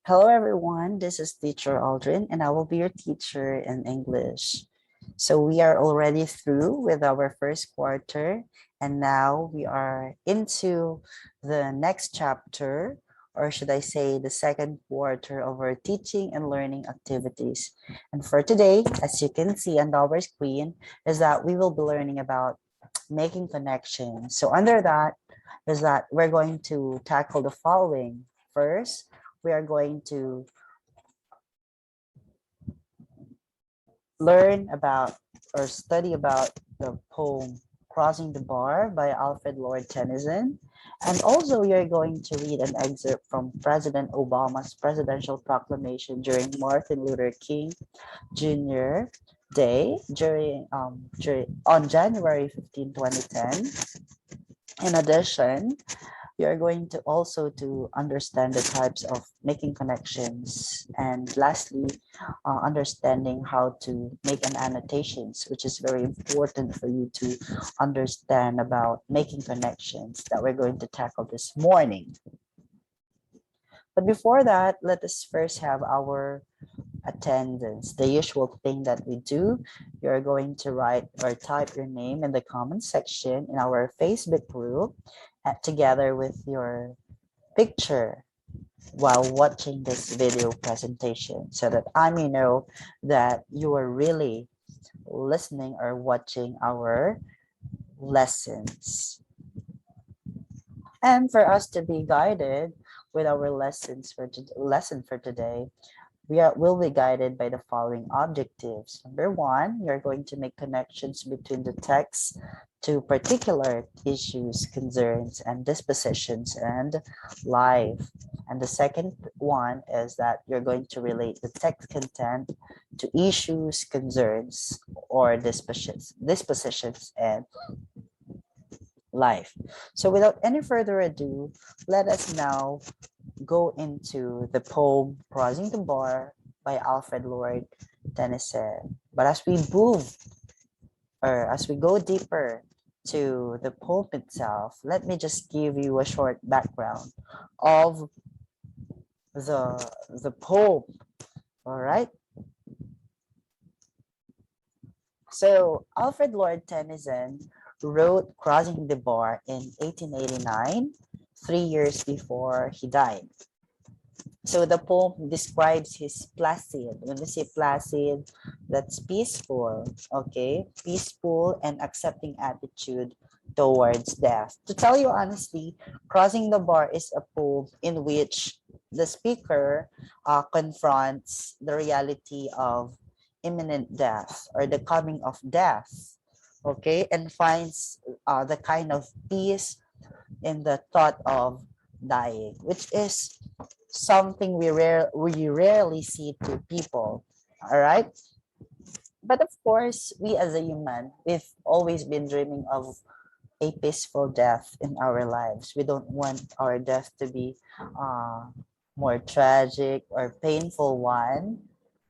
Hello, everyone. This is Teacher Aldrin, and I will be your teacher in English. So we are already through with our first quarter, and now we are into the next chapter, or should I say the second quarter of our teaching and learning activities. And for today, as you can see on our screen, is that we will be learning about making connections. So under that is that we're going to tackle the following. First, we are going to learn about or study about the poem Crossing the Bar by Alfred Lord Tennyson. And also, you're going to read an excerpt from President Obama's presidential proclamation during Martin Luther King Jr. Day on January 15, 2010. In addition, you're going to also to understand the types of making connections, and lastly understanding how to make an annotations, which is very important for you to understand about making connections that we're going to tackle this morning. But before that, let us first have our attendance, the usual thing that we do. You're going to write or type your name in the comment section in our Facebook group together with your picture while watching this video presentation so that I may know that you are really listening or watching our lessons. And for us to be guided with our lesson for today, will be guided by the following objectives. Number one, you're going to make connections between the text to particular issues, concerns, and dispositions and life. And the second one is that you're going to relate the text content to issues, concerns, or dispositions and life. So without any further ado, let us now go into the poem Crossing the Bar by Alfred Lord Tennyson. But as we go deeper to the poem itself, let me just give you a short background of the poem. All right. So Alfred Lord Tennyson wrote Crossing the Bar in 1889, 3 years before he died. So the poem describes his placid. When we say placid, that's peaceful, okay? Peaceful and accepting attitude towards death. To tell you honestly, Crossing the Bar is a poem in which the speaker confronts the reality of imminent death or the coming of death, okay? And finds the kind of peace in the thought of dying, which is something we rarely see to people. All right. But of course, we as a human, we've always been dreaming of a peaceful death in our lives. We don't want our death to be more tragic or painful one.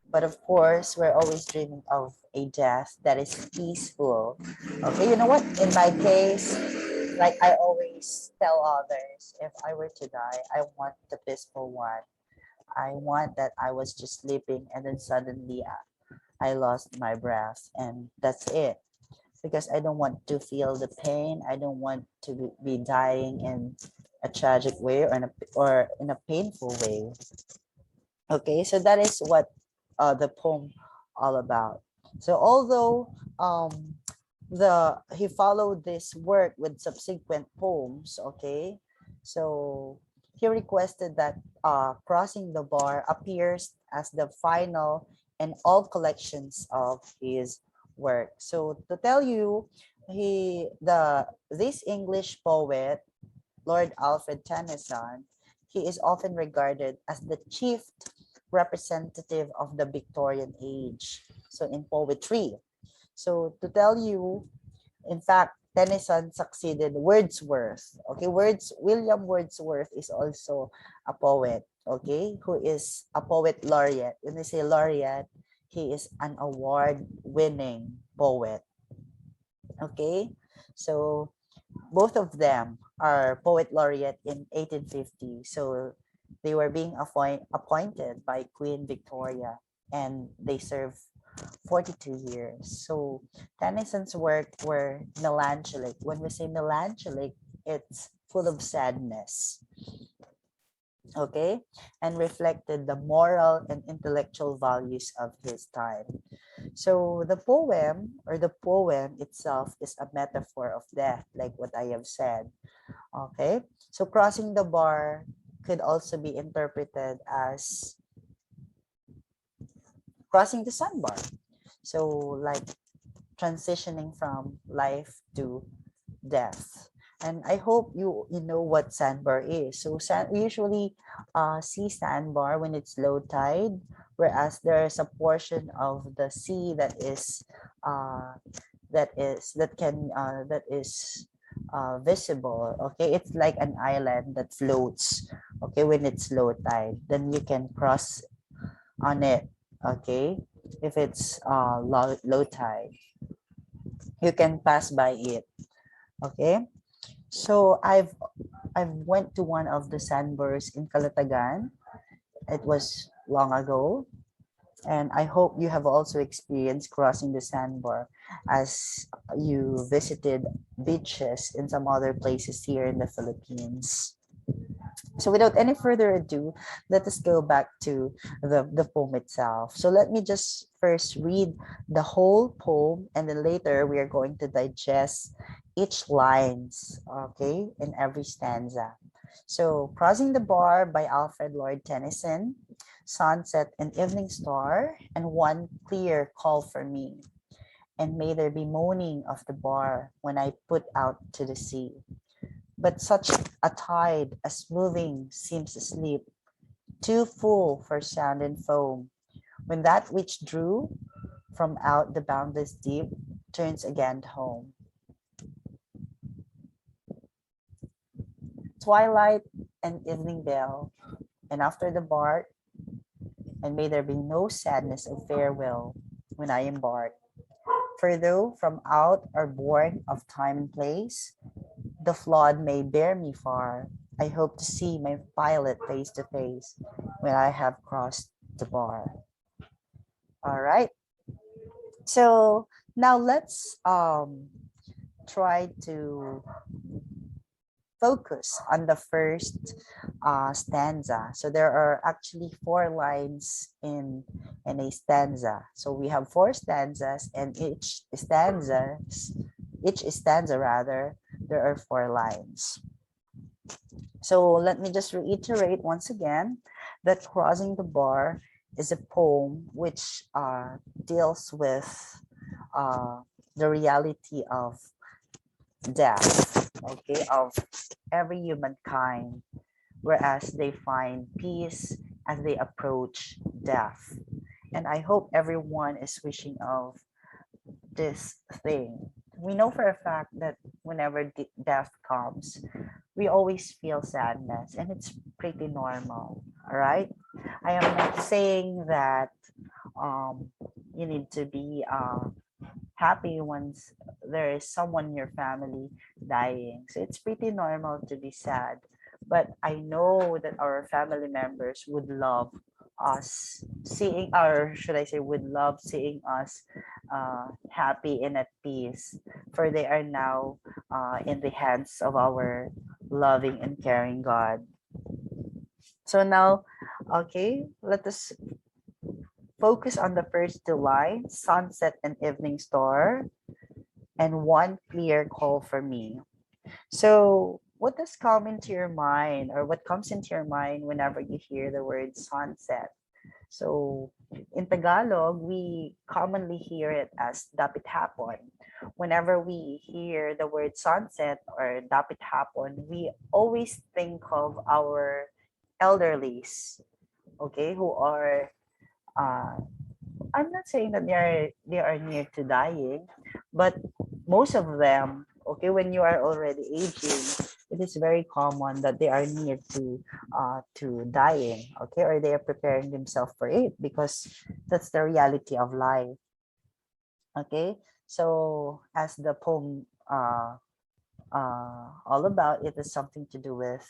But of course, we're always dreaming of a death that is peaceful. Okay, you know what? In my case, like I always tell others, if I were to die, I want the peaceful one. I want that I was just sleeping and then suddenly I lost my breath and that's it. Because I don't want to feel the pain. I don't want to be dying in a tragic way or in a painful way. Okay, so that is what the poem all about. So although he followed this work with subsequent poems, okay, so he requested that Crossing the Bar appears as the final in all collections of his work. So to tell you, this English poet, Lord Alfred Tennyson, he is often regarded as the chief representative of the Victorian age, so in poetry. So to tell you, in fact, Tennyson succeeded Wordsworth. Okay, William Wordsworth is also a poet, okay, who is a poet laureate. When they say laureate, he is an award-winning poet. Okay, so both of them are poet laureate in 1850. So They were being appointed by Queen Victoria, and they served 42 years. So Tennyson's work were melancholic. When we say melancholic, it's full of sadness, okay, and reflected the moral and intellectual values of his time. So the poem, or the poem itself, is a metaphor of death, like what I have said. Okay, so crossing the bar could also be interpreted as crossing the sandbar. So like transitioning from life to death. And I hope you know what sandbar is. So we usually see sandbar when it's low tide, whereas there is a portion of the sea that is visible. Okay, it's like an island that floats. Okay, when it's low tide, then you can cross on it. Okay, if it's low tide, you can pass by it. Okay, so I've went to one of the sandbars in Calatagan. It was long ago, and I hope you have also experienced crossing the sandbar as you visited beaches in some other places here in the Philippines. So without any further ado, let us go back to the poem itself. So let me just first read the whole poem, and then later we are going to digest each lines, okay, in every stanza. So Crossing the Bar by Alfred Lord Tennyson, Sunset and Evening Star, and One Clear Call for Me. And may there be moaning of the bar when I put out to the sea. But such a tide as moving seems asleep, too full for sound and foam, when that which drew from out the boundless deep turns again home. Twilight and evening bell, and after the bar, and may there be no sadness of farewell when I embark. For though from out our bourne of time and place, the flood may bear me far, I hope to see my pilot face to face when I have crossed the bar. All right. So now let's try to focus on the first stanza. So there are actually 4 lines in a stanza. So we have 4 stanzas, and each stanza rather, there are 4 lines. So let me just reiterate once again that Crossing the Bar is a poem which deals with the reality of death, okay, of every humankind, whereas they find peace as they approach death. And I hope everyone is wishing of this thing. We know for a fact that whenever death comes, we always feel sadness, and it's pretty normal. All right. I am not saying that um, you need to be happy once there is someone in your family dying. So it's pretty normal to be sad. But I know that our family members would love us seeing, or should I say, would love seeing us happy and at peace, for they are now in the hands of our loving and caring God. So now, okay, let us focus on the first 2 lines, sunset and evening star, and one clear call for me. So what does come into your mind, or what comes into your mind whenever you hear the word sunset? So in Tagalog, we commonly hear it as dapit hapon. Whenever we hear the word sunset or dapit hapon, we always think of our elderlies, okay, who are I'm not saying that they are near to dying, but most of them, okay, when you are already aging, it is very common that they are near to dying, okay, or they are preparing themselves for it, because that's the reality of life. Okay, so as the poem all about, it is something to do with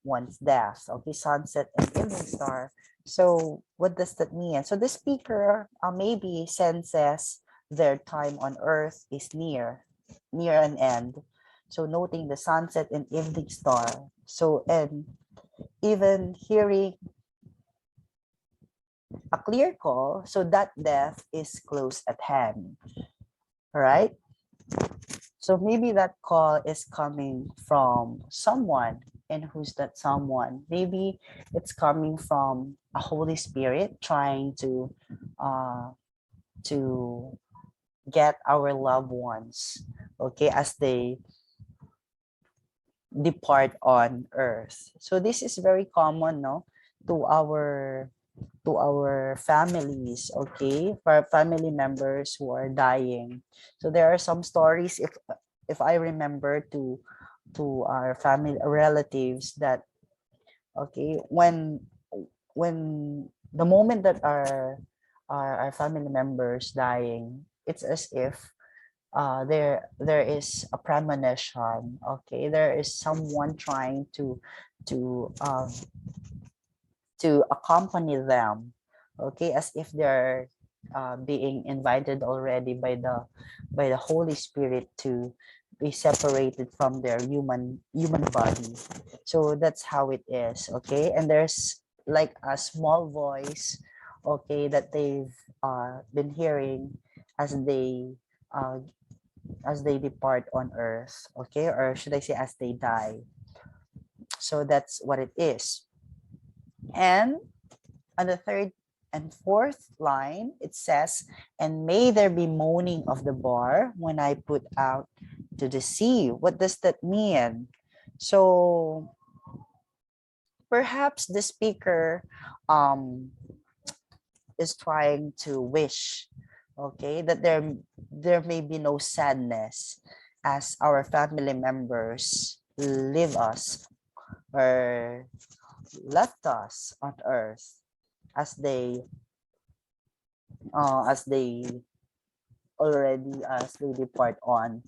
one's death. Okay, sunset and evening star. So what does that mean? So the speaker maybe senses their time on earth is near an end. So noting the sunset and evening star. So and even hearing a clear call, so that death is close at hand. All right. So maybe that call is coming from someone. And who's that someone? Maybe it's coming from a Holy Spirit trying uh, to get our loved ones, okay, as they depart on earth. So this is very common, no, to our families, okay, for our family members who are dying. So there are some stories, if I remember, to our family relatives that, okay, when the moment that our family members dying, it's as if there is a premonition. Okay, there is someone trying to um to accompany them, okay, as if they're being invited already by the Holy Spirit to be separated from their human body. So that's how it is. Okay, and there's like a small voice, okay, that they've been hearing as uh, they depart on earth, okay, or should I say as they die. So that's what it is. And on the third and fourth line, it says, and may there be moaning of the bar when I put out to the sea. What does that mean? So perhaps the speaker is trying to wish, okay, that there may be no sadness as our family members leave us or left us on earth as they depart on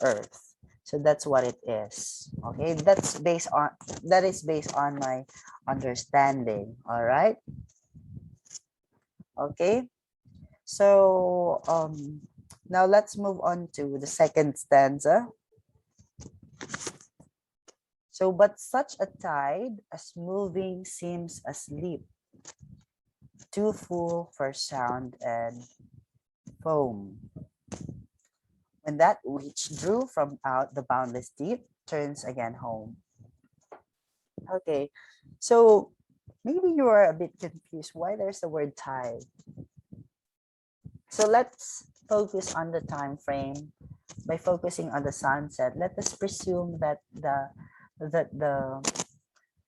earth. So that's what it is. Okay, that is based on my understanding. All right. Okay. So now let's move on to the second stanza. So, but such a tide as moving seems asleep, too full for sound and foam. When that which drew from out the boundless deep turns again home. Okay, so maybe you are a bit confused why there's the word tide. So let's focus on the time frame. By focusing on the sunset, let us presume that the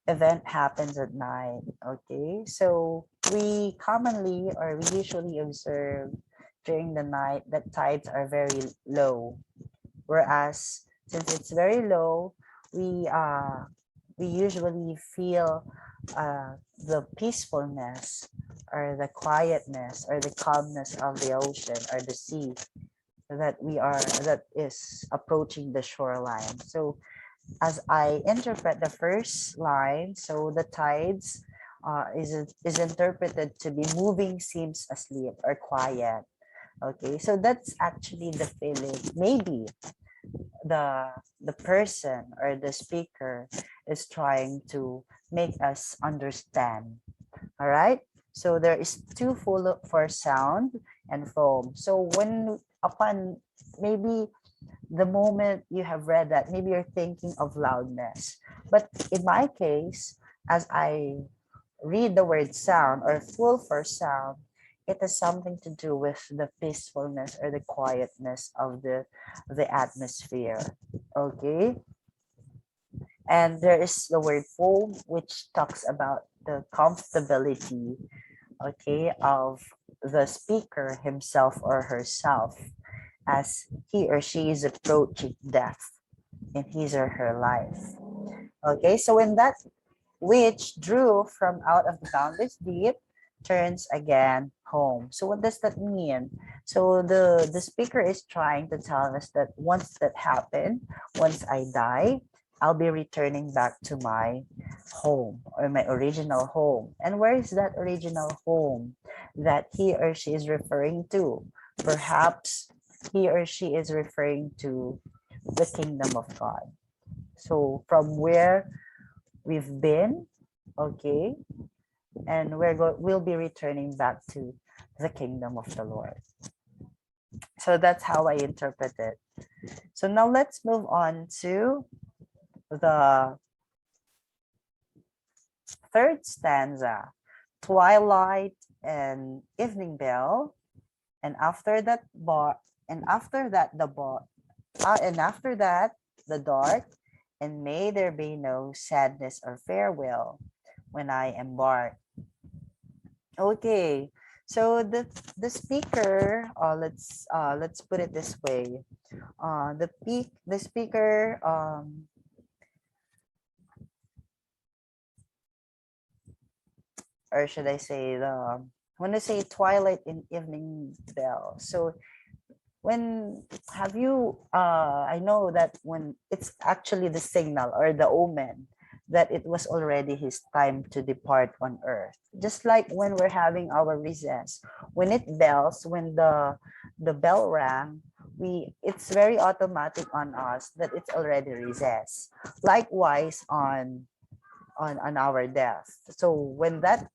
event happens at night. Okay, so we commonly or we usually observe during the night that tides are very low, whereas since it's very low, we usually feel the peacefulness or the quietness or the calmness of the ocean or the sea that is approaching the shoreline. So as I interpret the first line, so the tides is interpreted to be moving seems asleep or quiet. Okay, so that's actually the feeling. Maybe the person or the speaker is trying to make us understand. All right. So there is too full for sound and foam. So when upon maybe the moment you have read that, maybe you're thinking of loudness. But in my case, as I read the word sound or full for sound, it has something to do with the peacefulness or the quietness of the atmosphere. Okay. And there is the word foam, which talks about the comfortability, okay, of the speaker himself or herself as he or she is approaching death in his or her life. Okay, so when that which drew from out of the boundless deep turns again home. So what does that mean? So the speaker is trying to tell us that once that happened, once I die, I'll be returning back to my home or my original home. And where is that original home that he or she is referring to? Perhaps he or she is referring to the kingdom of God. So from where we've been, okay, and we'll be returning back to the kingdom of the Lord. So that's how I interpret it. So now let's move on to the third stanza, twilight and evening bell, and after that bar, and after that the bar, and after that the dark, and may there be no sadness or farewell when I embark. Okay, so the speaker, let's put it this way, the speaker or should I say the when I say twilight and evening bell. So when have you I know that when it's actually the signal or the omen that it was already his time to depart on earth, just like when we're having our recess, when it bells, when the bell rang, we it's very automatic on us that it's already recess. Likewise on our death. So when that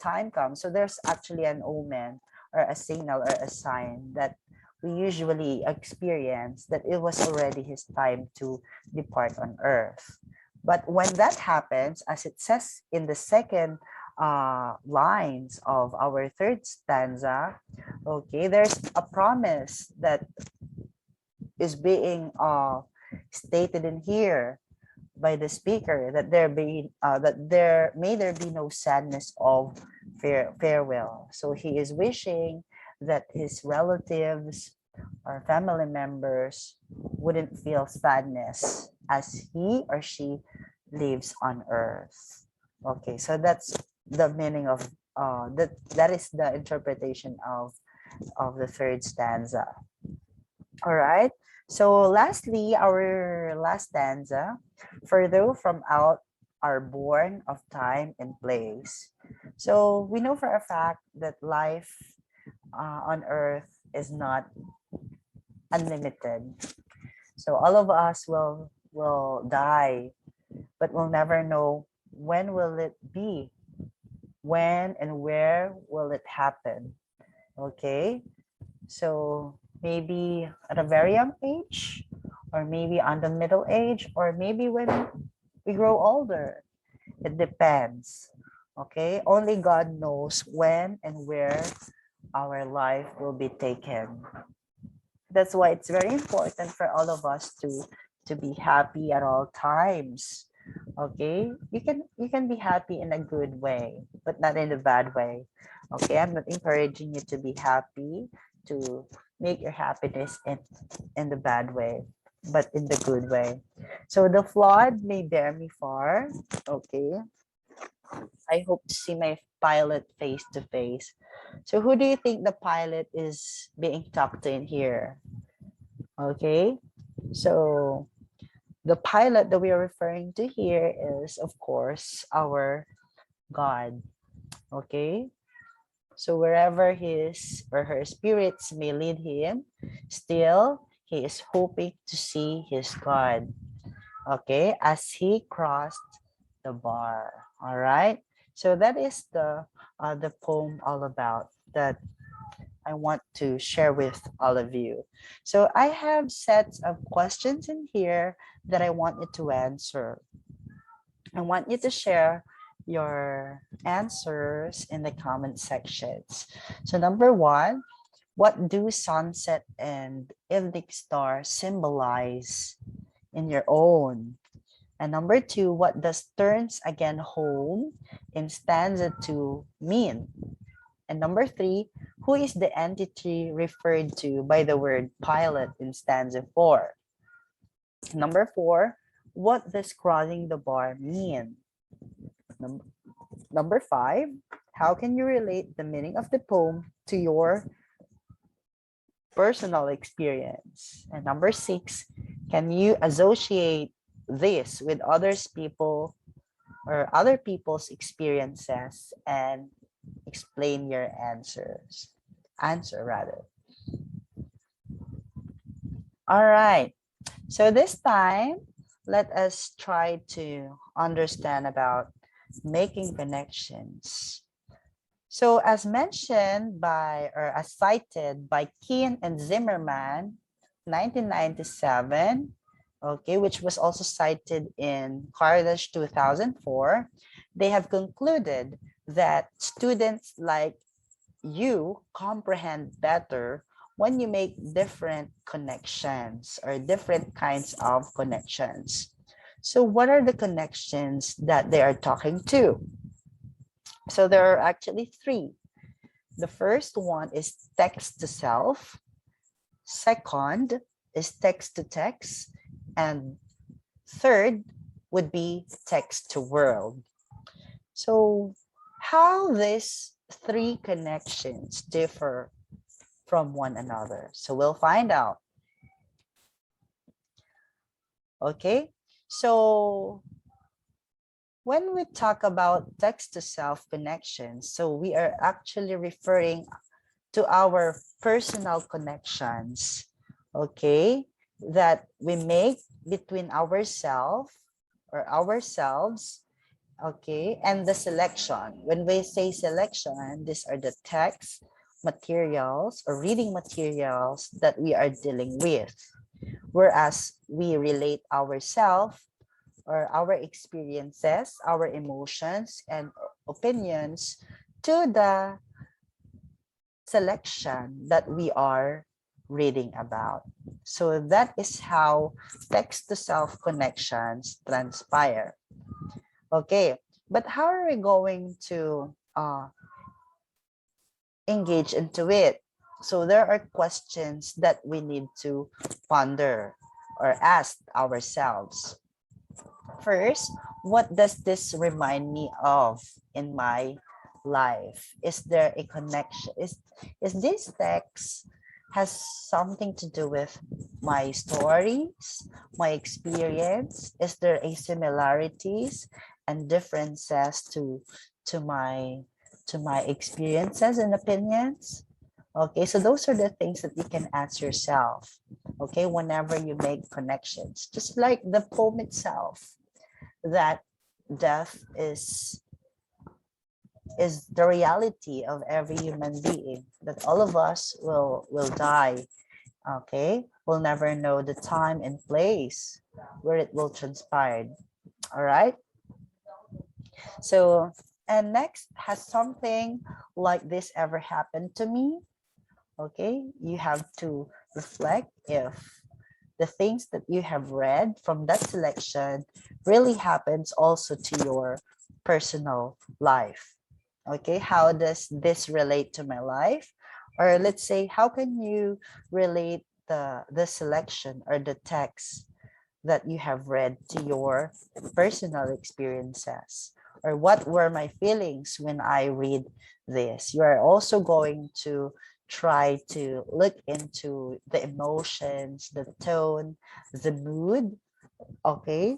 time comes, so there's actually an omen or a signal or a sign that we usually experience that it was already his time to depart on earth. But when that happens, as it says in the second lines of our third stanza, okay, there's a promise that is being stated in here by the speaker that there may there be no sadness of farewell. So he is wishing that his relatives or family members wouldn't feel sadness as he or she lives on earth. Okay, so that's the meaning of that is the interpretation of the third stanza. All right. So lastly, our last stanza, for those from out are born of time and place. So we know for a fact that life on earth is not unlimited. So all of us will die, but we'll never know when will it be, when and where will it happen. Okay. So maybe at a very young age, or maybe on the middle age, or maybe when we grow older. It depends. Okay, only God knows when and where our life will be taken. That's why it's very important for all of us to be happy at all times. Okay, you can be happy in a good way, but not in a bad way. Okay, I'm not encouraging you to be happy, to make your happiness in the bad way, but in the good way. So the flood may bear me far. Okay, I hope to see my pilot face to face. So who do you think the pilot is being talked to in here? Okay, so the pilot that we are referring to here is, of course, our God. Okay, so wherever his or her spirits may lead him, still he is hoping to see his God. Okay, as he crossed the bar. All right, so that is the poem all about that I want to share with all of you. So I have sets of questions in here that I want you to answer. I want you to share your answers in the comment sections. So number one, what do sunset and evening star symbolize in your own? And number two, what does turns again home in stanza 2 mean? And number three, who is the entity referred to by the word pilot in stanza 4? Number four, what does crossing the bar mean? Number five, how can you relate the meaning of the poem to your personal experience? And number six, can you associate this with others people or other people's experiences and explain your answer rather. All right. So this time, let us try to understand about making connections. So as mentioned by, or as cited by Keen and Zimmerman, 1997, okay, which was also cited in Kardash 2004, they have concluded that students like you comprehend better when you make different connections or different kinds of connections. So what are the connections that they are talking to? So there are actually three. The first one is text to self. Second is text to text. And third would be text to world. So how these three connections differ from one another. So we'll find out. Okay, so when we talk about text to self connections, so we are actually referring to our personal connections, okay, that we make between ourselves, okay, and the selection. When we say selection, these are the text materials or reading materials that we are dealing with, whereas we relate ourselves or our experiences, our emotions and opinions to the selection that we are reading about. So that is how text to self connections transpire. Okay, but how are we going to engage into it? So there are questions that we need to ponder or ask ourselves. First, what does this remind me of in my life? Is there a connection? Is this text has something to do with my stories, my experience? Is there a similarities and differences to my experiences and opinions? Okay, so those are the things that you can ask yourself, okay, whenever you make connections. Just like the poem itself, that death is the reality of every human being, that all of us will die, okay? We'll never know the time and place where it will transpire, all right? So, and next, has something like this ever happened to me? Okay, you have to reflect if the things that you have read from that selection really happens also to your personal life. Okay, how does this relate to my life? Or let's say, how can you relate the selection or the text that you have read to your personal experiences? Or what were my feelings when I read this? You are also going to try to look into the emotions, the tone, the mood, okay,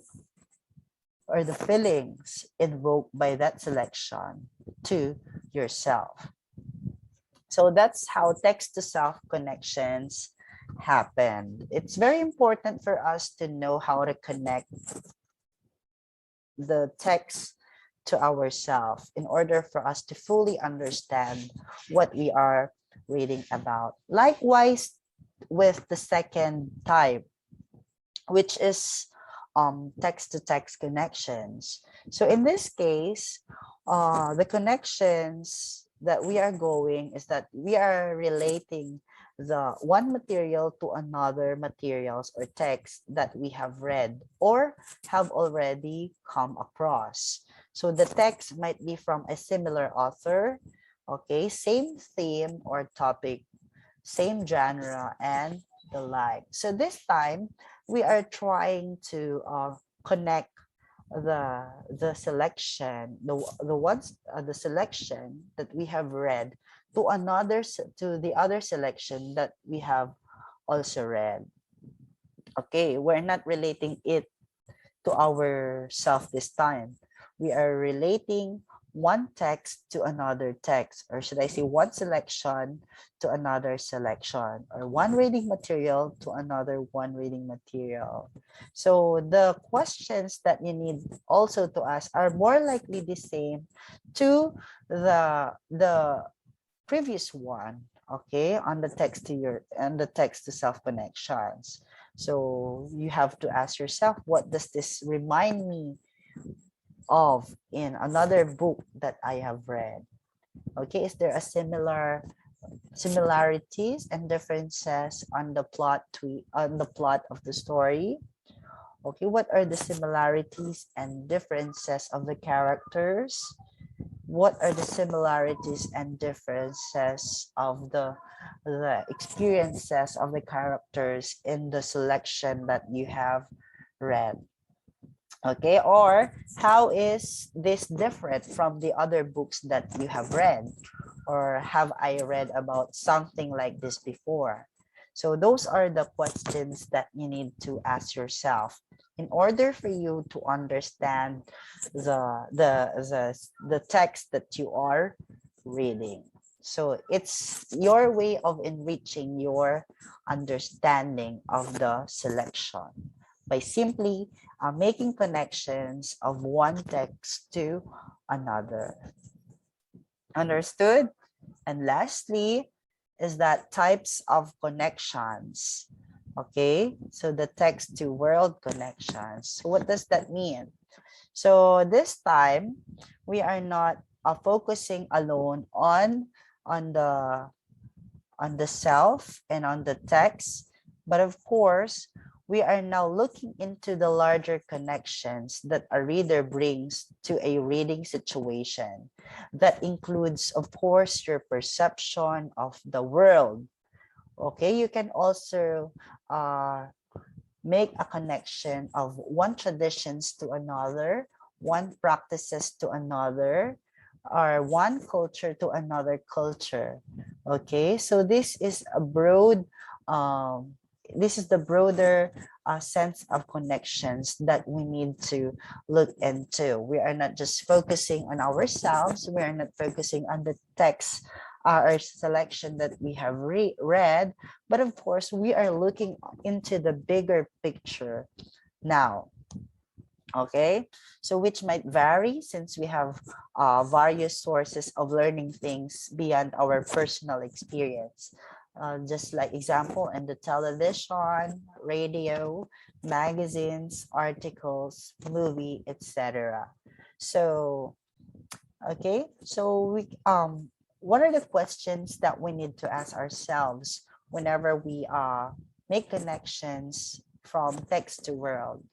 or the feelings invoked by that selection to yourself. So that's how text to self connections happen. It's very important for us to know how to connect the text to ourselves in order for us to fully understand what we are reading about. Likewise, with the second type, which is text-to-text connections. So in this case, the connections that we are going is that we are relating the one material to another materials or text that we have read or have already come across. So the text might be from a similar author, okay, same theme or topic, same genre, and the like. So this time, we are trying to connect the selection, the selection that we have read to to the other selection that we have also read. Okay, we're not relating it to ourself this time. We are relating one text to another text, or should I say one selection to another selection, or one reading material to another one reading material. So the questions that you need also to ask are more likely the same to the previous one, okay, on the text to self connections. So you have to ask yourself, what does this remind me of in another book that I have read? Okay, is there a similarities and differences on the plot of the story? Okay, what are the similarities and differences of the characters? What are the similarities and differences of the experiences of the characters in the selection that you have read? Okay, or how is this different from the other books that you have read? Or have I read about something like this before? So those are the questions that you need to ask yourself in order for you to understand the text that you are reading. So it's your way of enriching your understanding of the selection by simply making connections of one text to another. Understood? And lastly, is that types of connections. Okay, so the text to world connections. So what does that mean? So this time, we are not focusing alone on the on the self and on the text, but of course, we are now looking into the larger connections that a reader brings to a reading situation. That includes, of course, your perception of the world. Okay, you can also make a connection of one traditions to another, one practices to another, or one culture to another culture. Okay, so this is a broad, this is the broader sense of connections that we need to look into. We are not just focusing on ourselves, we are not focusing on the text or selection that we have read, but of course, we are looking into the bigger picture now. Okay, so which might vary since we have various sources of learning things beyond our personal experience. Just like example in the television, radio, magazines, articles, movie, etc. So, okay, so what are the questions that we need to ask ourselves whenever we make connections from text to world?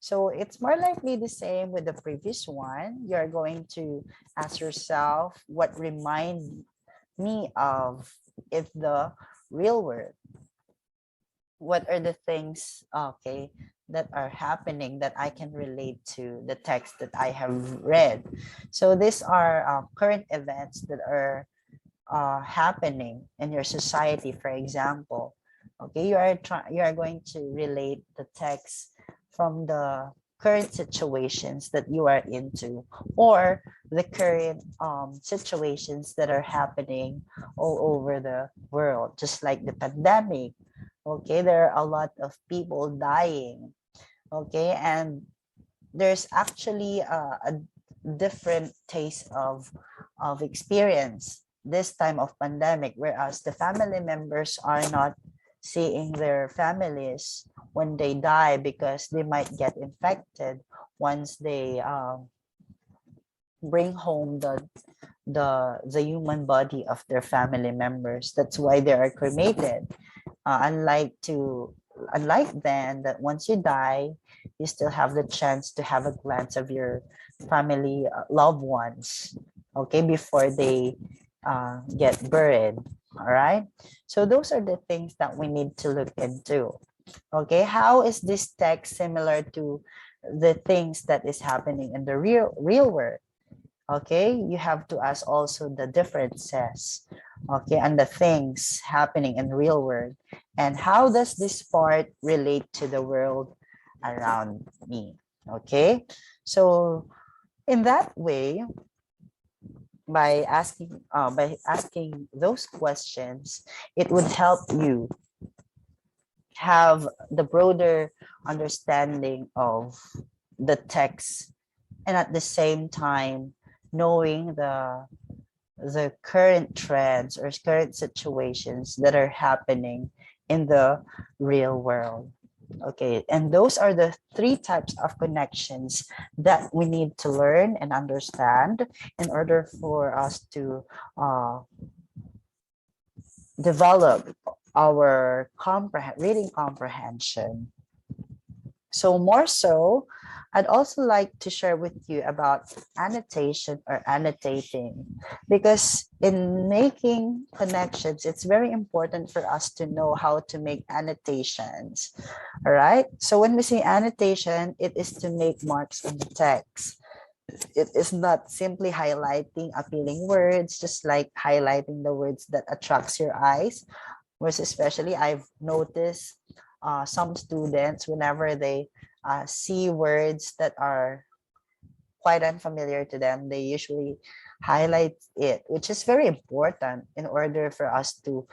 So it's more likely the same with the previous one. You're going to ask yourself, what remind me of if the real world? What are the things, okay, that are happening that I can relate to the text that I have read? So these are current events that are happening in your society, for example. Okay, you are going to relate the text from the current situations that you are into, or the current situations that are happening all over the world, just like the pandemic. Okay, there are a lot of people dying. Okay, and there's actually a different taste of experience this time of pandemic, whereas the family members are not seeing their families when they die because they might get infected once they bring home the human body of their family members. That's why they are cremated. Unlike then, that once you die, you still have the chance to have a glance of your family loved ones, okay, before they get buried. All right, so those are the things that we need to look into. Okay, how is this text similar to the things that is happening in the real world? Okay, you have to ask also the differences, okay, and the things happening in real world, and how does this part relate to the world around me? Okay, so In that way, by asking those questions, it would help you have the broader understanding of the text, and at the same time knowing the current trends or current situations that are happening in the real world. Okay, and those are the three types of connections that we need to learn and understand in order for us to develop our reading comprehension. So more so, I'd also like to share with you about annotation or annotating, because in making connections, it's very important for us to know how to make annotations. All right. So when we say annotation, it is to make marks on the text. It is not simply highlighting appealing words, just like highlighting the words that attracts your eyes. Most especially, I've noticed some students, whenever they see words that are quite unfamiliar to them, they usually highlight it, which is very important in order for us to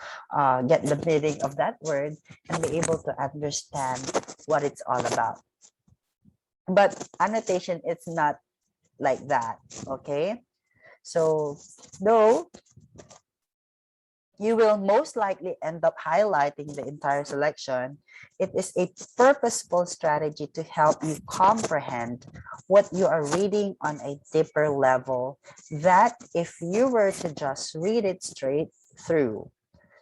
get the meaning of that word and be able to understand what it's all about. But annotation, it's not like that, okay? So though you will most likely end up highlighting the entire selection, it is a purposeful strategy to help you comprehend what you are reading on a deeper level, that if you were to just read it straight through.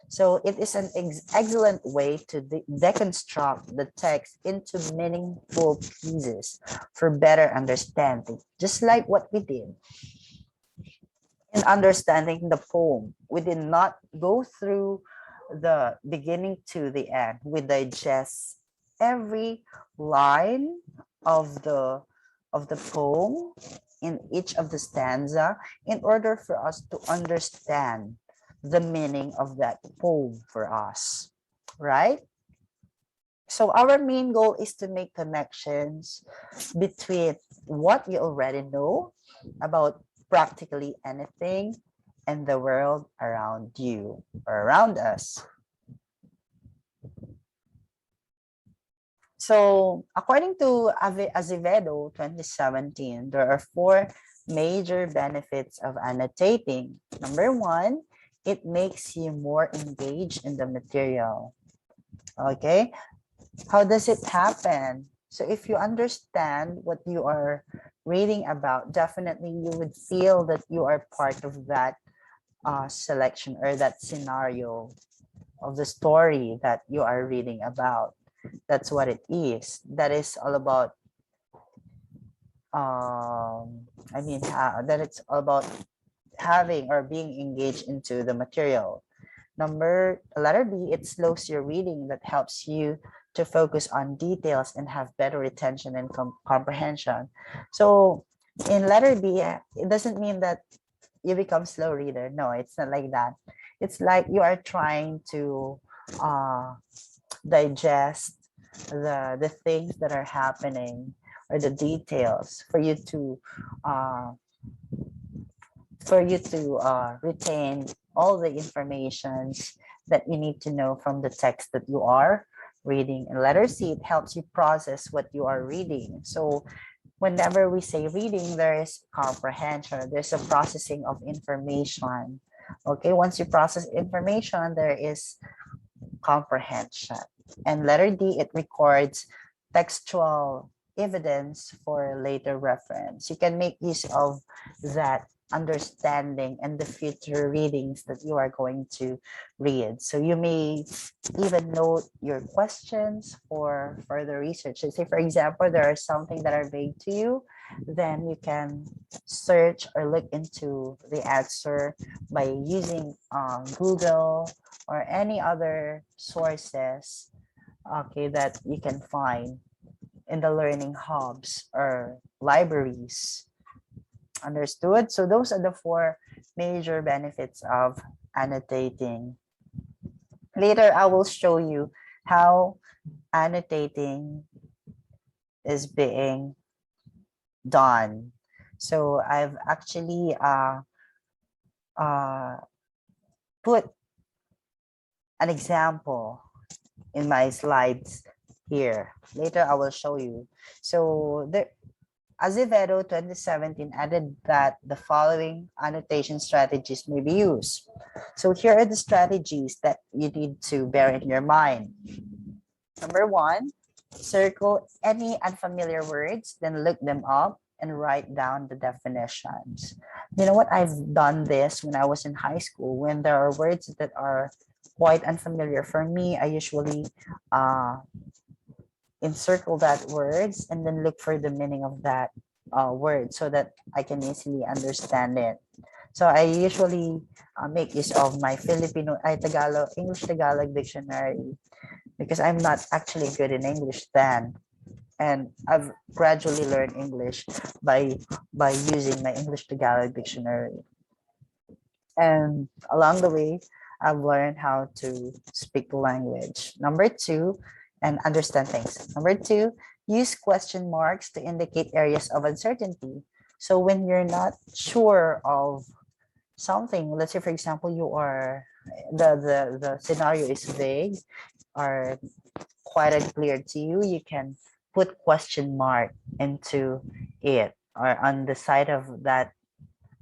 So it is an excellent way to deconstruct the text into meaningful pieces for better understanding, just like what we did in understanding the poem. We did not go through the beginning to the end. We digest every line of the poem in each of the stanza in order for us to understand the meaning of that poem for us, right? So our main goal is to make connections between what you already know about practically anything and the world around you or around us. So according to Azevedo 2017, there are 4 major benefits of annotating. Number 1, it makes you more engaged in the material. Okay, how does it happen? So if you understand what you are reading about, definitely you would feel that you are part of that selection or that scenario of the story that you are reading about. That's what it is. That is all about that it's all about having or being engaged into the material. Letter B, it slows your reading. That helps you to focus on details and have better retention and comprehension. So in letter B, it doesn't mean that you become slow reader. No, it's not like that. It's like you are trying to digest the things that are happening or the details for you to retain all the informations that you need to know from the text that you are reading. And letter C, it helps you process what you are reading. So whenever we say reading, there is comprehension, there's a processing of information. Okay, once you process information, there is comprehension. And letter D, it records textual evidence for later reference. You can make use of that understanding and the future readings that you are going to read. So you may even note your questions for further research. So say, for example, there are something that are vague to you, then you can search or look into the answer by using Google or any other sources, okay, that you can find in the learning hubs or libraries. Understood? So those are the 4 major benefits of annotating. Later, I will show you how annotating is being done. So I've actually uh, put an example in my slides here. Later, I will show you. So the Azevedo 2017 added that the following annotation strategies may be used. So here are the strategies that you need to bear in your mind. Number one, circle any unfamiliar words, then look them up and write down the definitions. You know what? I've done this when I was in high school. When there are words that are quite unfamiliar for me, I usually uh, encircle that words and then look for the meaning of that word so that I can easily understand it. So I usually make use of my Tagalog, English Tagalog dictionary because I'm not actually good in English then. And I've gradually learned English by using my English Tagalog dictionary. And along the way, I've learned how to speak the language. Number two, and understand things. Number two, use question marks to indicate areas of uncertainty. So when you're not sure of something, let's say for example, you are the scenario is vague or quite unclear to you, you can put question mark into it or on the side of that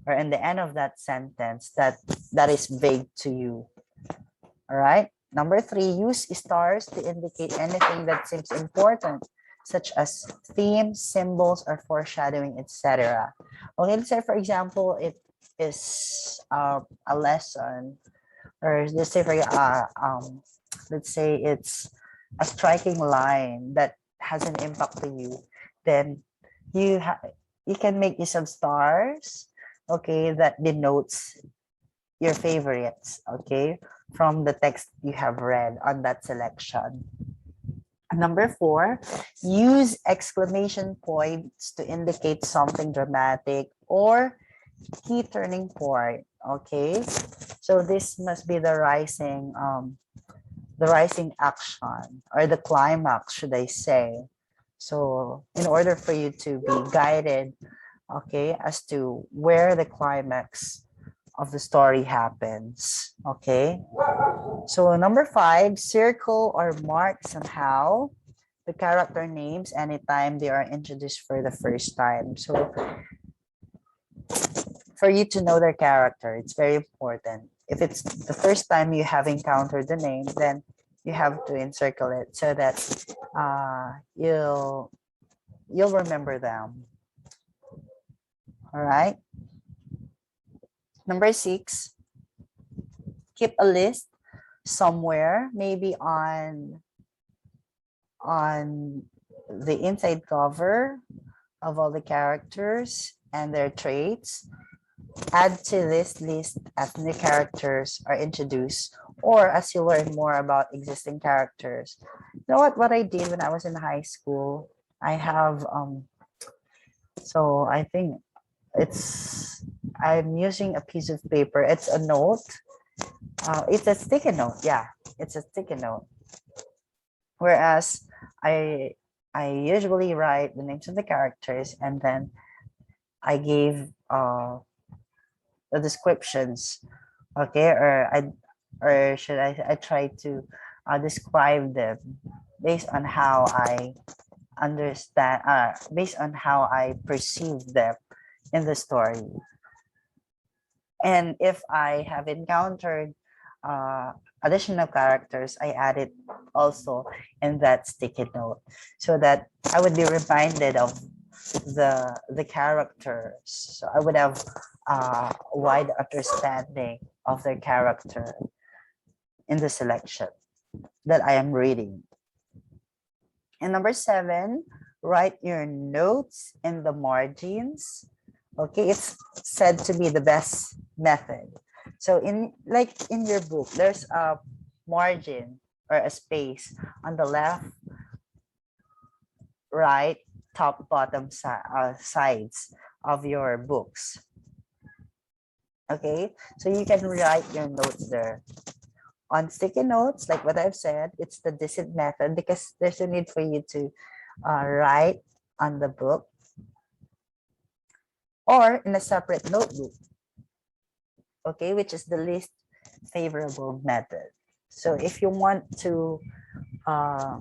or in the end of that sentence that is vague to you. All right. Number three, use stars to indicate anything that seems important, such as themes, symbols, or foreshadowing, etc. Okay, let's say for example, it is a lesson, or let's say it's a striking line that has an impact to you. Then you can make use of stars, okay, that denotes your favorites, okay, from the text you have read on that selection. Number four, use exclamation points to indicate something dramatic or key turning point, okay? So this must be the rising action or the climax, should I say. So in order for you to be guided, okay, as to where the climax of the story happens, okay? So number five, circle or mark somehow the character names anytime they are introduced for the first time. So for you to know their character, it's very important. If it's the first time you have encountered the name, then you have to encircle it so that you'll remember them. All right. Number six, keep a list somewhere, maybe on the inside cover of all the characters and their traits. Add to this list as new characters are introduced or as you learn more about existing characters. You know what I did when I was in high school? I have so I think I'm using a piece of paper. It's a note. It's a sticky note. Yeah, it's a sticky note. Whereas I I usually write the names of the characters and then I gave the descriptions, okay, or should I try to describe them based on how I understand, based on how I perceive them in the story. And if I have encountered uh, additional characters, I add it also in that sticky note so that I would be reminded of the characters. So I would have a wide understanding of their character in the selection that I am reading. And number seven, write your notes in the margins. Okay, it's said to be the best method. So in your book, there's a margin or a space on the left, right, top, bottom sides of your books. Okay, so you can write your notes there. On sticky notes, like what I've said, it's the decent method because there's a need for you to write on the book. or in a separate notebook, okay, which is the least favorable method. So if you want uh,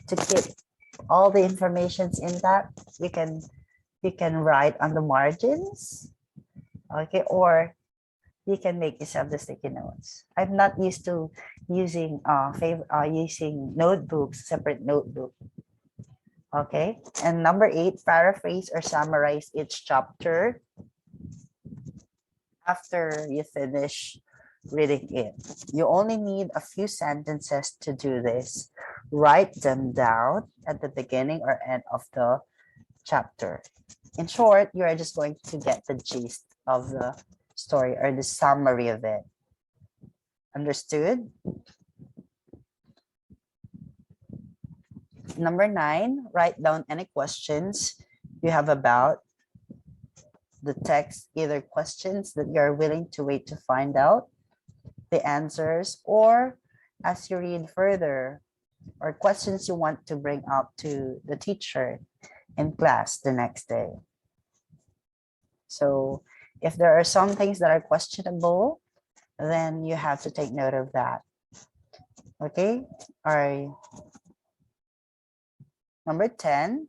to keep all the informations intact, you can write on the margins, okay, or you can make use of the sticky notes. I'm not used to using using notebooks, separate notebook. Okay, and number 8, paraphrase or summarize each chapter after you finish reading it. You only need a few sentences to do this. Write them down at the beginning or end of the chapter. In short, you are just going to get the gist of the story or the summary of it. Understood? Number 9, write down any questions you have about the text, either questions that you're willing to wait to find out the answers, or as you read further, or questions you want to bring up to the teacher in class the next day. So if there are some things that are questionable, then you have to take note of that. Okay, all right. Number 10,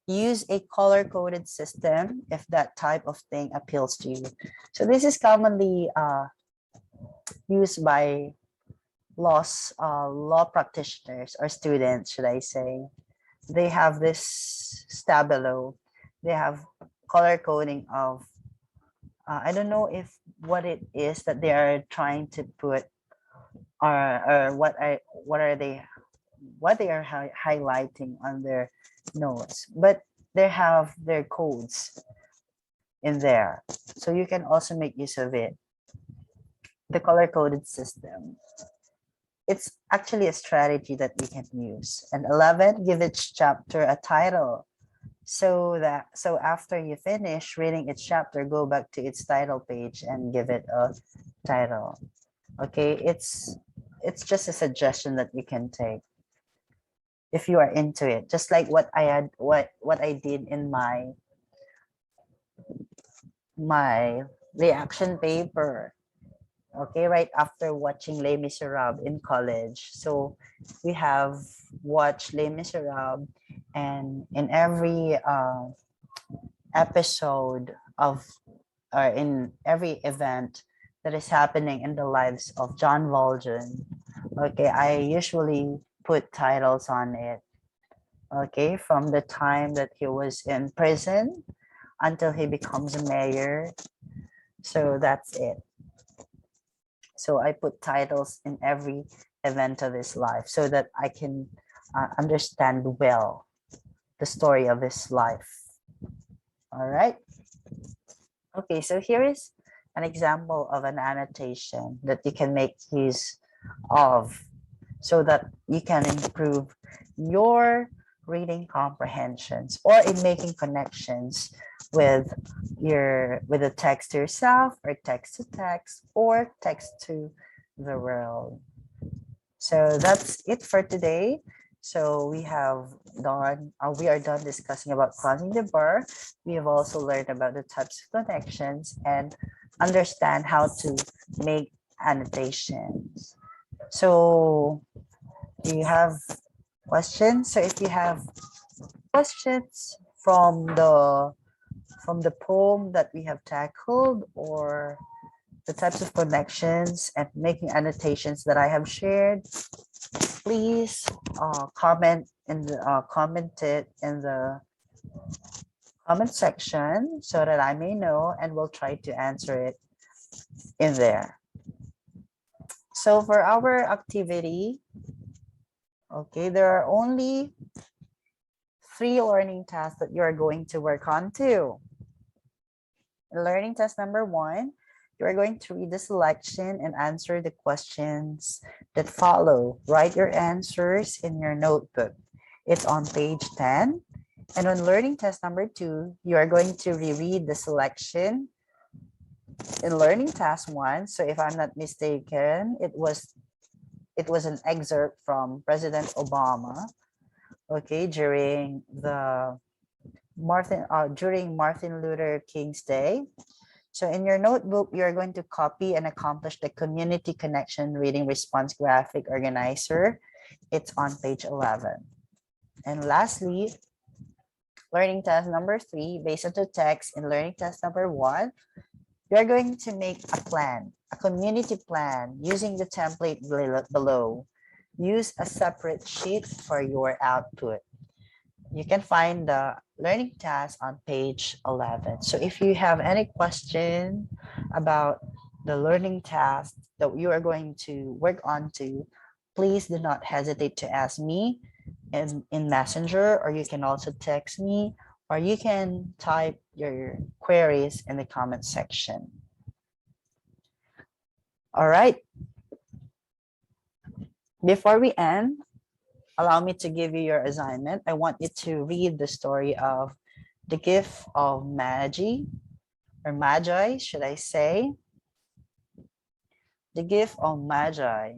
use a color-coded system if that type of thing appeals to you. So this is commonly used by law practitioners or students, should I say. They have this stabilo. They have color coding of, I don't know if what it is that they are trying to put, or what they are highlighting on their notes, but they have their codes in there, so you can also make use of it. The color coded system, it's actually a strategy that we can use. And 11, give each chapter a title, so after you finish reading each chapter, go back to its title page and give it a title. Okay, it's just a suggestion that you can take if you are into it, just like what I did in my reaction paper, okay, right after watching Les Miserables in college. So we have watched Les Miserables, and in every episode of, or in every event that is happening in the lives of John Valjean, okay, I usually put titles on it, okay, from the time that he was in prison until he becomes a mayor. So that's it. So I put titles in every event of his life so that I can understand well the story of his life. All right. Okay, so here is an example of an annotation that you can make use of so that you can improve your reading comprehensions, or in making connections with the text to yourself, or text to text, or text to the world. So that's it for today. So we are done discussing about closing the bar. We have also learned about the types of connections and understand how to make annotations. So do you have questions? So if you have questions from the poem that we have tackled, or the types of connections and making annotations that I have shared, please comment it in the comment section so that I may know, and we'll try to answer it in there. So for our activity, okay, there are only 3 learning tasks that you're going to work on too. Learning task number 1, you are going to read the selection and answer the questions that follow. Write your answers in your notebook. It's on page 10. And on learning test number 2, you are going to reread the selection in learning task 1. So if I'm not mistaken, it was an excerpt from President Obama, okay, during the during Martin Luther King's Day. So in your notebook, you're going to copy and accomplish the community connection reading response graphic organizer. It's on page 11. And lastly, learning task number 3, based on the text in learning task number 1, you're going to make a plan, a community plan using the template below. Use a separate sheet for your output. You can find the learning task on page 11. So if you have any question about the learning task that you are going to work on please do not hesitate to ask me in Messenger, or you can also text me, or you can type your queries in the comment section. All right. Before we end, allow me to give you your assignment. I want you to read the story of the gift of Magi, or Magi, should I say. The gift of Magi.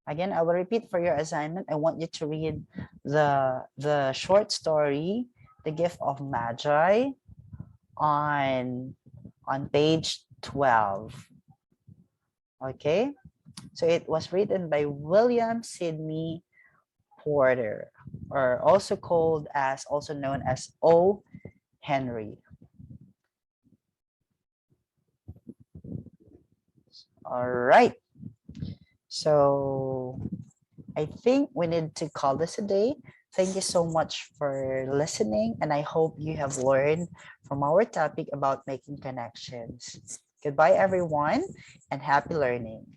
Again, I will repeat for your assignment. I want you to read the short story, The Gift of Magi, on page 12. Okay, so it was written by William Sidney Porter, or also known as O. Henry. All right. So I think we need to call this a day. Thank you so much for listening, and I hope you have learned from our topic about making connections. Goodbye, everyone, and happy learning.